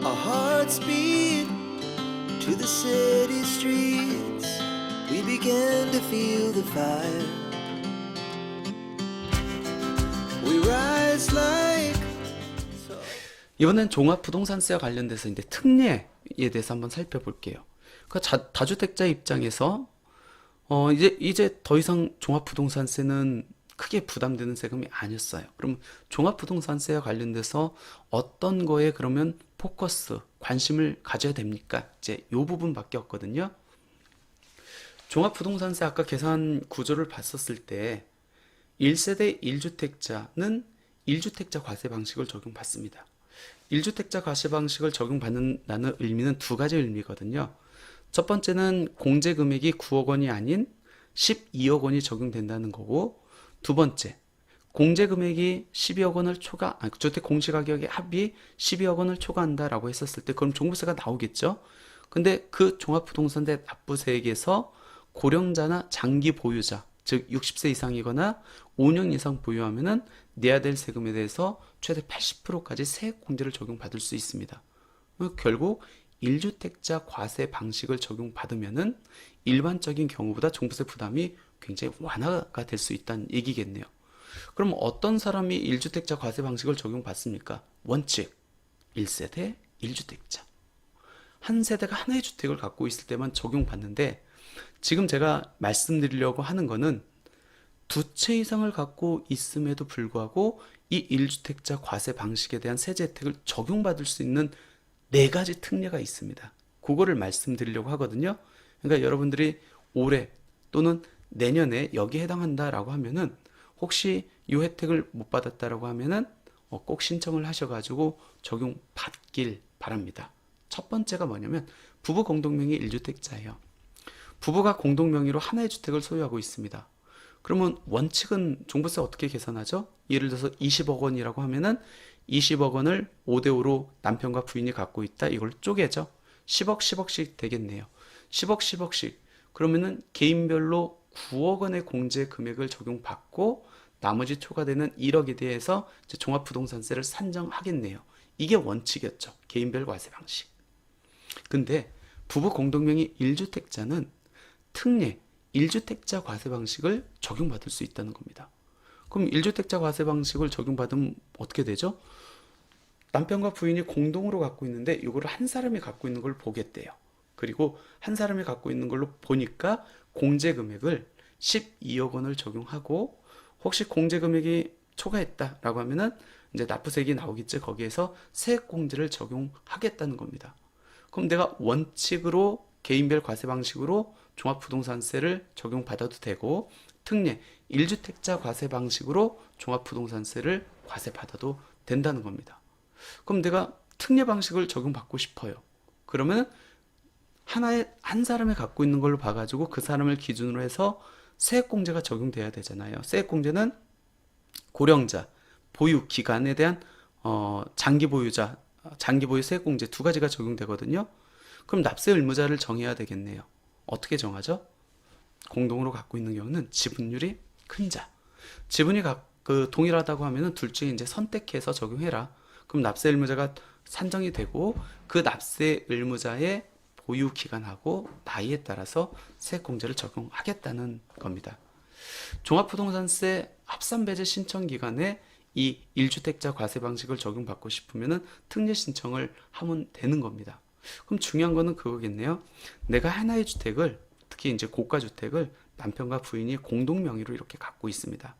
Our hearts beat to the city streets. We began to feel the fire. We rise like 이번엔 종합부동산세와 관련돼서 이제 특례에 대해서 한번 살펴볼게요. 그 다주택자 입장에서 이제 더 이상 종합부동산세는 크게 부담되는 세금이 아니었어요. 그럼 종합부동산세와 관련돼서 어떤 거에 그러면 포커스, 관심을 가져야 됩니까? 이제 요 부분밖에 없거든요. 종합부동산세 아까 계산 구조를 봤었을 때 1세대 1주택자는 1주택자 과세 방식을 적용받습니다. 1주택자 과세 방식을 적용받는다는 의미는 두 가지 의미거든요. 첫 번째는 공제 금액이 9억 원이 아닌 12억 원이 적용된다는 거고, 두 번째, 공제 금액이 12억 원을 주택 공시가격의 합이 12억 원을 초과한다라고 했었을 때 그럼 종부세가 나오겠죠. 근데 그 종합부동산세 납부세액에서 고령자나 장기 보유자, 즉 60세 이상이거나 5년 이상 보유하면은 내야 될 세금에 대해서 최대 80%까지 세액 공제를 적용받을 수 있습니다. 결국 1주택자 과세 방식을 적용받으면은 일반적인 경우보다 종부세 부담이 굉장히 완화가 될 수 있다는 얘기겠네요. 그럼 어떤 사람이 1주택자 과세 방식을 적용받습니까? 원칙 1세대 1주택자. 한 세대가 하나의 주택을 갖고 있을 때만 적용받는데, 지금 제가 말씀드리려고 하는 거는 두 채 이상을 갖고 있음에도 불구하고 이 1주택자 과세 방식에 대한 세제 혜택을 적용받을 수 있는 네 가지 특례가 있습니다. 그거를 말씀드리려고 하거든요. 그러니까 여러분들이 올해 또는 내년에 여기에 해당한다라고 하면은 혹시 이 혜택을 못 받았다라고 하면은 꼭 신청을 하셔가지고 적용받길 바랍니다. 첫 번째가 뭐냐면 부부 공동명의 1주택자예요. 부부가 공동명의로 하나의 주택을 소유하고 있습니다. 그러면 원칙은 종부세 어떻게 계산하죠? 예를 들어서 20억 원이라고 하면은 20억 원을 5대5로 남편과 부인이 갖고 있다. 이걸 쪼개죠. 10억, 10억씩 되겠네요. 10억, 10억씩. 그러면은 개인별로 9억 원의 공제 금액을 적용받고 나머지 초과되는 1억에 대해서 이제 종합부동산세를 산정하겠네요. 이게 원칙이었죠. 개인별 과세 방식. 근데 부부 공동명의 1주택자는 특례 1주택자 과세 방식을 적용받을 수 있다는 겁니다. 그럼 1주택자 과세 방식을 적용받으면 어떻게 되죠? 남편과 부인이 공동으로 갖고 있는데 이거를 한 사람이 갖고 있는 걸 보겠대요. 그리고 한 사람이 갖고 있는 걸로 보니까 공제 금액을 12억 원을 적용하고, 혹시 공제 금액이 초과했다라고 하면은 이제 납부세액이 나오겠죠. 거기에서 세액 공제를 적용하겠다는 겁니다. 그럼 내가 원칙으로 개인별 과세 방식으로 종합부동산세를 적용받아도 되고, 특례 1주택자 과세 방식으로 종합부동산세를 과세받아도 된다는 겁니다. 그럼 내가 특례 방식을 적용받고 싶어요. 그러면 한 사람이 갖고 있는 걸로 봐가지고 그 사람을 기준으로 해서 세액공제가 적용돼야 되잖아요. 세액공제는 고령자, 보유 기간에 대한 장기 보유자, 장기 보유 세액공제 두 가지가 적용되거든요. 그럼 납세 의무자를 정해야 되겠네요. 어떻게 정하죠? 공동으로 갖고 있는 경우는 지분율이 큰 자. 지분이 동일하다고 하면은 둘 중에 이제 선택해서 적용해라. 그럼 납세 의무자가 산정이 되고 그 납세 의무자의 보유 기간하고 나이에 따라서 세액공제를 적용하겠다는 겁니다. 종합부동산세 합산배제 신청 기간에 이 1주택자 과세 방식을 적용받고 싶으면은 특례 신청을 하면 되는 겁니다. 그럼 중요한 거는 그거겠네요. 내가 하나의 주택을, 특히 이제 고가 주택을 남편과 부인이 공동 명의로 이렇게 갖고 있습니다.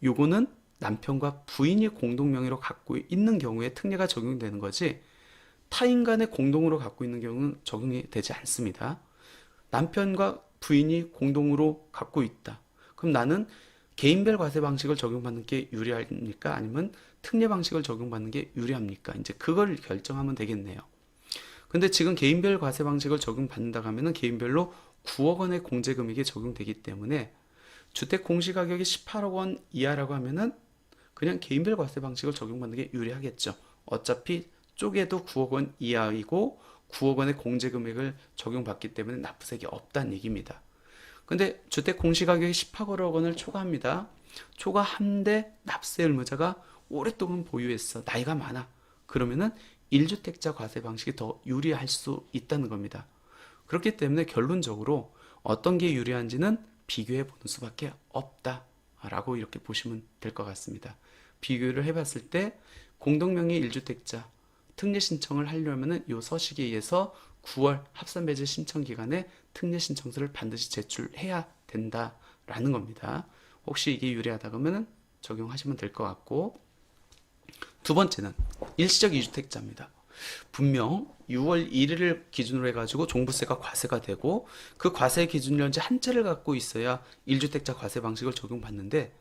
요거는 남편과 부인이 공동 명의로 갖고 있는 경우에 특례가 적용되는 거지, 타인 간에 공동으로 갖고 있는 경우는 적용이 되지 않습니다. 남편과 부인이 공동으로 갖고 있다. 그럼 나는 개인별 과세 방식을 적용받는 게 유리합니까? 아니면 특례 방식을 적용받는 게 유리합니까? 이제 그걸 결정하면 되겠네요. 근데 지금 개인별 과세 방식을 적용받는다고 하면은 개인별로 9억 원의 공제 금액이 적용되기 때문에 주택 공시가격이 18억 원 이하라고 하면은 그냥 개인별 과세 방식을 적용받는 게 유리하겠죠. 어차피 쪼개도 9억 원 이하이고 9억 원의 공제 금액을 적용받기 때문에 납부세액이 없다는 얘기입니다. 근데 주택 공시가격이 18억 원을 초과합니다. 초과한데 납세 의무자가 오랫동안 보유했어. 나이가 많아. 그러면은 1주택자 과세 방식이 더 유리할 수 있다는 겁니다. 그렇기 때문에 결론적으로 어떤 게 유리한지는 비교해 보는 수밖에 없다라고 이렇게 보시면 될 것 같습니다. 비교를 해봤을 때 공동명의 1주택자 특례 신청을 하려면은 이 서식에 의해서 9월 합산배제 신청 기간에 특례 신청서를 반드시 제출해야 된다라는 겁니다. 혹시 이게 유리하다 그러면 적용하시면 될 것 같고, 두 번째는 일시적 2주택자입니다. 분명 6월 1일을 기준으로 해가지고 종부세가 과세가 되고 그 과세 기준일 현재 한 채를 갖고 있어야 1주택자 과세 방식을 적용받는데,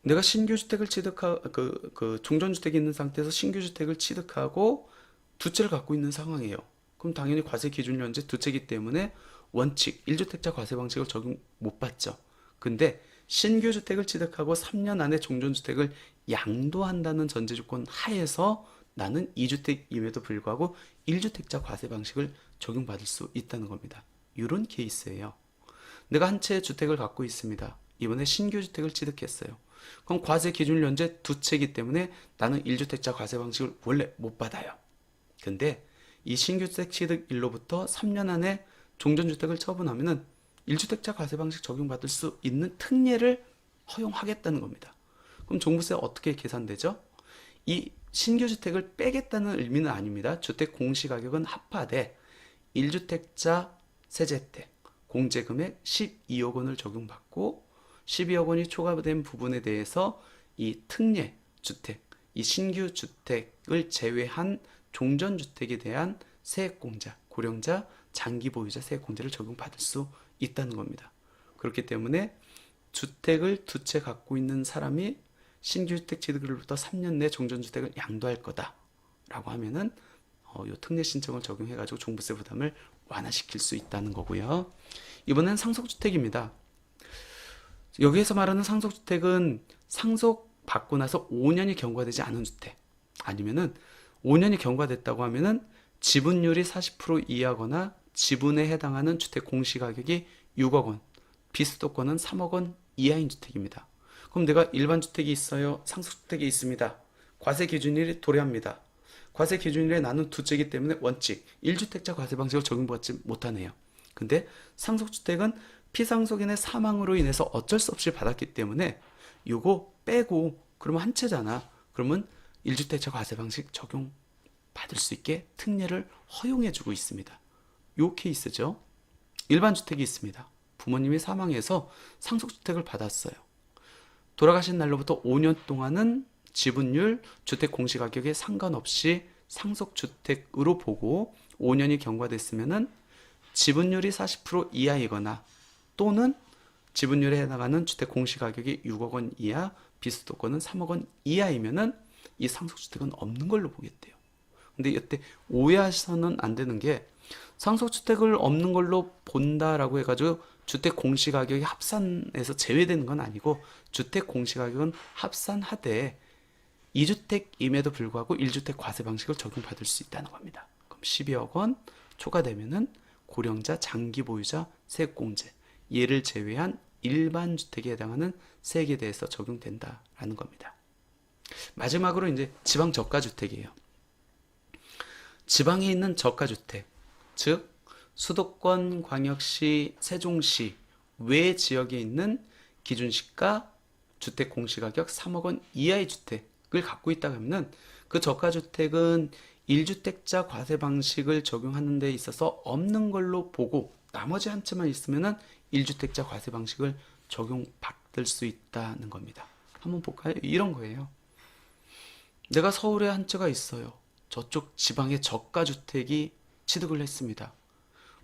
내가 신규 주택을 취득하고 종전주택이 있는 상태에서 신규 주택을 취득하고 두 채를 갖고 있는 상황이에요. 그럼 당연히 과세 기준일 현재 두 채이기 때문에 원칙 1주택자 과세 방식을 적용 못 받죠. 근데 신규 주택을 취득하고 3년 안에 종전주택을 양도한다는 전제 조건 하에서 나는 2주택임에도 불구하고 1주택자 과세 방식을 적용받을 수 있다는 겁니다. 이런 케이스예요. 내가 한 채의 주택을 갖고 있습니다. 이번에 신규 주택을 취득했어요. 그럼 과세 기준일 현재 두 채이기 때문에 나는 1주택자 과세 방식을 원래 못 받아요. 근데 이 신규 주택 취득일로부터 3년 안에 종전주택을 처분하면은 1주택자 과세 방식 적용받을 수 있는 특례를 허용하겠다는 겁니다. 그럼 종부세 어떻게 계산되죠? 이 신규 주택을 빼겠다는 의미는 아닙니다. 주택 공시가격은 합하되 1주택자 세제혜택 공제금액 12억 원을 적용받고 12억 원이 초과된 부분에 대해서 이 특례 주택, 이 신규 주택을 제외한 종전주택에 대한 세액공제, 고령자, 장기보유자 세액공제를 적용받을 수 있다는 겁니다. 그렇기 때문에 주택을 두 채 갖고 있는 사람이 신규주택 취득일로부터 3년 내 종전주택을 양도할 거다라고 하면은 요 특례 신청을 적용해가지고 종부세 부담을 완화시킬 수 있다는 거고요. 이번엔 상속주택입니다. 여기에서 말하는 상속주택은 상속받고 나서 5년이 경과되지 않은 주택, 아니면은 5년이 경과됐다고 하면은 지분율이 40% 이하거나 지분에 해당하는 주택 공시가격이 6억 원, 비수도권은 3억 원 이하인 주택입니다. 그럼 내가 일반 주택이 있어요. 상속주택이 있습니다. 과세 기준일이 도래합니다. 과세 기준일에 나는 두 채이기 때문에 원칙 1주택자 과세 방식을 적용받지 못하네요. 근데 상속주택은 피상속인의 사망으로 인해서 어쩔 수 없이 받았기 때문에 요거 빼고 그러면 한 채잖아. 그러면 1주택자 과세 방식 적용 받을 수 있게 특례를 허용해주고 있습니다. 요 케이스죠. 일반 주택이 있습니다. 부모님이 사망해서 상속주택을 받았어요. 돌아가신 날로부터 5년 동안은 지분율, 주택 공시가격에 상관없이 상속주택으로 보고 5년이 경과됐으면은 지분율이 40% 이하이거나 또는 지분율에 해당하는 주택 공시가격이 6억 원 이하, 비수도권은 3억 원 이하이면은 이 상속주택은 없는 걸로 보겠대요. 근데 이때 오해하셔서는 안 되는 게, 상속주택을 없는 걸로 본다라고 해가지고 주택 공시가격이 합산해서 제외되는 건 아니고, 주택 공시가격은 합산하되 2주택임에도 불구하고 1주택 과세 방식을 적용받을 수 있다는 겁니다. 그럼 12억 원 초과되면은 고령자, 장기 보유자 세액공제, 얘를 제외한 일반 주택에 해당하는 세액에 대해서 적용된다라는 겁니다. 마지막으로 이제 지방 저가주택이에요. 지방에 있는 저가주택, 즉 수도권, 광역시, 세종시 외 지역에 있는 기준시가 주택 공시가격 3억 원 이하의 주택을 갖고 있다고 하면 그 저가주택은 1주택자 과세 방식을 적용하는 데 있어서 없는 걸로 보고 나머지 한 채만 있으면 1주택자 과세 방식을 적용받을 수 있다는 겁니다. 한번 볼까요? 이런 거예요. 내가 서울에 한 채가 있어요. 저쪽 지방에 저가주택이 취득을 했습니다.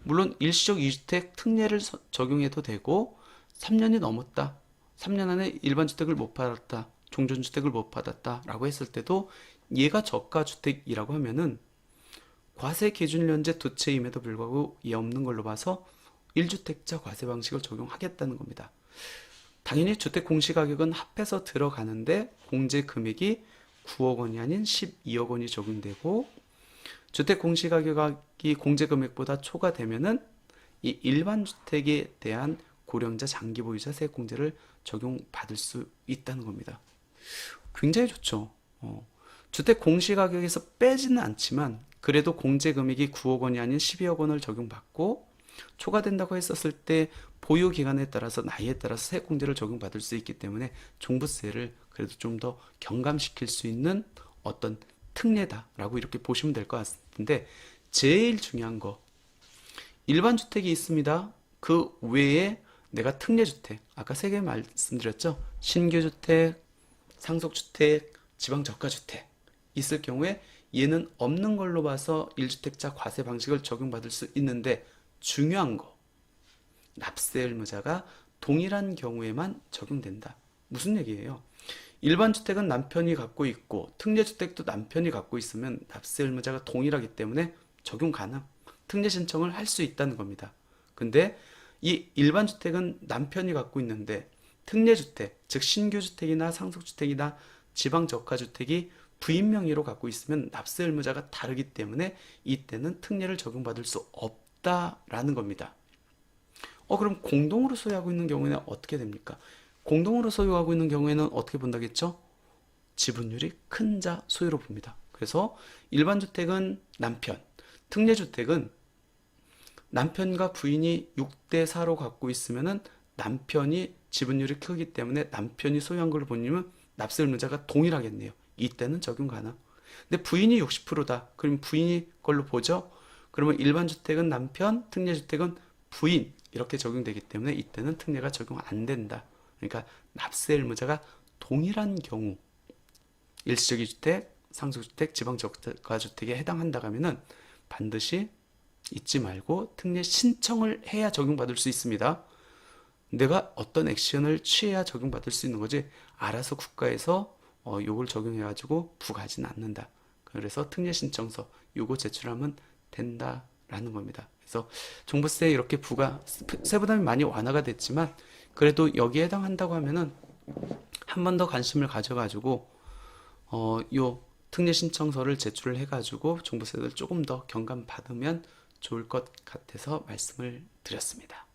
물론 일시적 2주택 특례를 적용해도 되고 3년이 넘었다. 3년 안에 일반 주택을 못 받았다. 종전주택을 못 받았다. 라고 했을 때도 얘가 저가주택이라고 하면은 과세 기준일 현재 두 채임에도 불구하고 얘 없는 걸로 봐서 1주택자 과세 방식을 적용하겠다는 겁니다. 당연히 주택 공시가격은 합해서 들어가는데 공제 금액이 9억 원이 아닌 12억 원이 적용되고, 주택 공시가격이 공제 금액보다 초과되면은 이 일반 주택에 대한 고령자, 장기 보유자 세액 공제를 적용받을 수 있다는 겁니다. 굉장히 좋죠. 주택 공시가격에서 빼지는 않지만 그래도 공제 금액이 9억 원이 아닌 12억 원을 적용받고 초과된다고 했었을 때 보유 기간에 따라서 나이에 따라서 세액공제를 적용받을 수 있기 때문에 종부세를 그래도 좀 더 경감시킬 수 있는 어떤 특례다라고 이렇게 보시면 될 것 같은데, 제일 중요한 거, 일반 주택이 있습니다. 그 외에 내가 특례주택, 아까 세 개 말씀드렸죠. 신규주택, 상속주택, 지방저가주택 있을 경우에 얘는 없는 걸로 봐서 1주택자 과세 방식을 적용받을 수 있는데, 중요한 거, 납세 의무자가 동일한 경우에만 적용된다. 무슨 얘기예요? 일반 주택은 남편이 갖고 있고 특례주택도 남편이 갖고 있으면 납세 의무자가 동일하기 때문에 적용 가능, 특례 신청을 할 수 있다는 겁니다. 근데 이 일반 주택은 남편이 갖고 있는데 특례주택, 즉 신규주택이나 상속주택이나 지방저가주택이 부인 명의로 갖고 있으면 납세 의무자가 다르기 때문에 이때는 특례를 적용받을 수 없다라는 겁니다. 그럼 공동으로 소유하고 있는 경우에는 어떻게 됩니까? 공동으로 소유하고 있는 경우에는 어떻게 본다겠죠? 지분율이 큰 자 소유로 봅니다. 그래서 일반 주택은 남편, 특례주택은 남편과 부인이 6대4로 갖고 있으면은 남편이 지분율이 크기 때문에 남편이 소유한 걸로 보면 납세 의무자가 동일하겠네요. 이때는 적용 가능. 근데 부인이 60%다. 그럼 부인이 걸로 보죠? 그러면 일반 주택은 남편, 특례주택은 부인 이렇게 적용되기 때문에 이때는 특례가 적용 안 된다. 그러니까 납세 의무자가 동일한 경우 일시적인 주택, 상속주택, 지방저가주택에 해당한다 하면은 반드시 잊지 말고 특례 신청을 해야 적용받을 수 있습니다. 내가 어떤 액션을 취해야 적용받을 수 있는 거지 알아서 국가에서 요걸 적용해가지고 부과하지는 않는다. 그래서 특례 신청서 요거 제출하면 된다라는 겁니다. 그래서 종부세 이렇게 부과 세부담이 많이 완화가 됐지만 그래도 여기에 해당한다고 하면은 한 번 더 관심을 가져가지고 요 특례 신청서를 제출을 해가지고 종부세를 조금 더 경감 받으면 좋을 것 같아서 말씀을 드렸습니다.